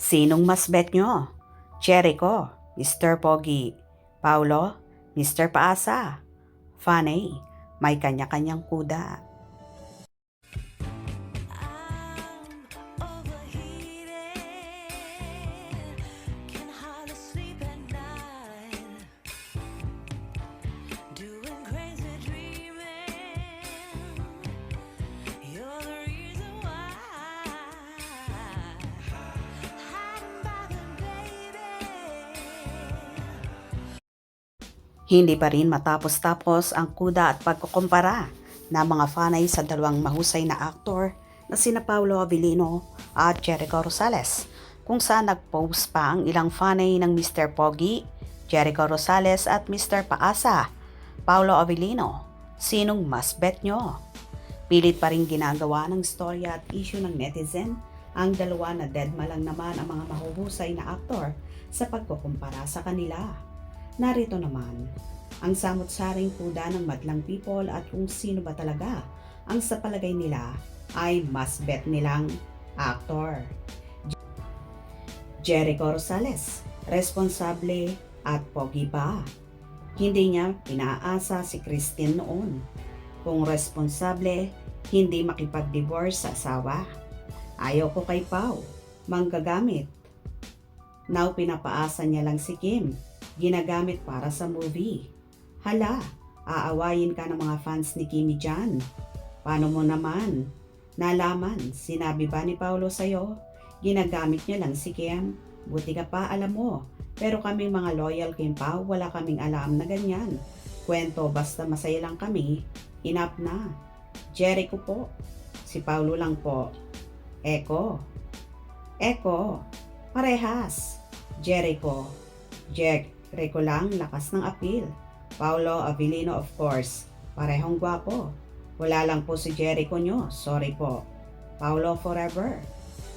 Sinong mas bet nyo? Jericho, Mr. Pogi. Paulo, Mr. Paasa. Fanny, may kanya-kanyang kuda. Hindi pa rin matapos-tapos ang kuda at pagkukumpara ng mga fanay sa dalawang mahusay na aktor na sina Paulo Avellino at Jericho Rosales, kung saan nag-post pa ang ilang fanay ng Mr. Pogi, Jericho Rosales at Mr. Paasa. Paulo Avellino, sinong mas bet nyo? Pilit pa rin ginagawa ng storya at issue ng netizen ang dalawa na deadma lang naman ang mga mahuhusay na aktor sa pagkukumpara sa kanila. Narito naman ang samot-saring kuda ng madlang people at kung sino ba talaga ang sa palagay nila ay mas bet nilang aktor. Jericho Rosales, responsable at pogi pa. Hindi niya pinaasa si Christine noon. Kung responsable, hindi makipag-divorce sa asawa. Ayaw ko kay Pao, manggagamit. Now pinapaasa niya lang si Kim, ginagamit para sa movie. Hala, aawayin ka ng mga fans ni Kimi dyan. Paano mo naman? Nalaman, sinabi ba ni Paulo sa'yo? Ginagamit niya lang si Kim. Buti ka pa, alam mo. Pero kaming mga loyal kay Pao, wala kaming alam na ganyan. Kwento, basta masaya lang kami, enough na. Jericho po. Si Paulo lang po. Eko. Parehas. Jericho. Jericho lang, lakas ng appeal. Paulo Avellino of course. Parehong gwapo. Wala lang po si Jericho nyo. Sorry po. Paulo forever.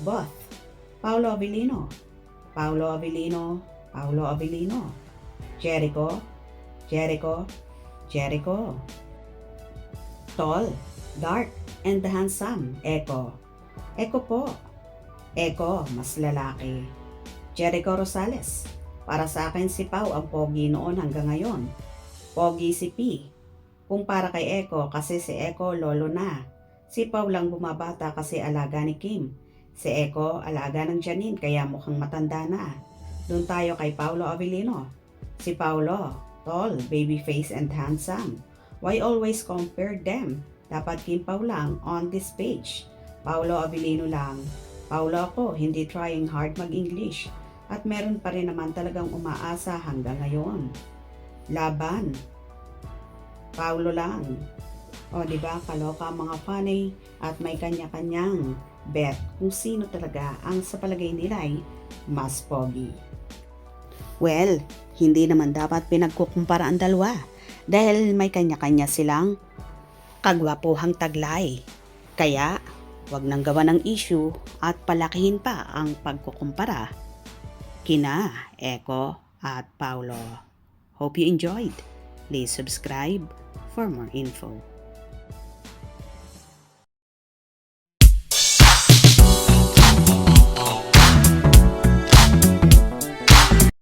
Both. Paulo Avellino. Jericho. Tall, dark, and handsome. Eko po. Mas lalaki. Jericho Rosales. Para sa akin si Pao ang pogi noon hanggang ngayon. Pogi si P. Kung para kay Eko kasi si Eko lolo na. Si Pao lang bumabata kasi alaga ni Kim. Si Eko alaga ng Janine kaya mukhang matanda na. Doon tayo kay Paulo Avellino. Si Paulo, tall, baby face and handsome. Why always compare them? Dapat Kim Pao lang on this page. Paulo Avellino lang. Paulo ako, hindi trying hard mag-English. At meron pa rin naman talagang umaasa hanggang ngayon. Laban. Paulo lang. O diba, kaloka ang mga fanay at may kanya-kanyang bet kung sino talaga ang sa palagay nila ay mas pogi. Well, hindi naman dapat pinagkukumpara ang dalawa dahil may kanya-kanya silang kagwapuhang taglay. Kaya, wag nang gawa ng issue at palakihin pa ang pagkukumpara kina Eko at Paulo. Hope you enjoyed. Please subscribe for more info.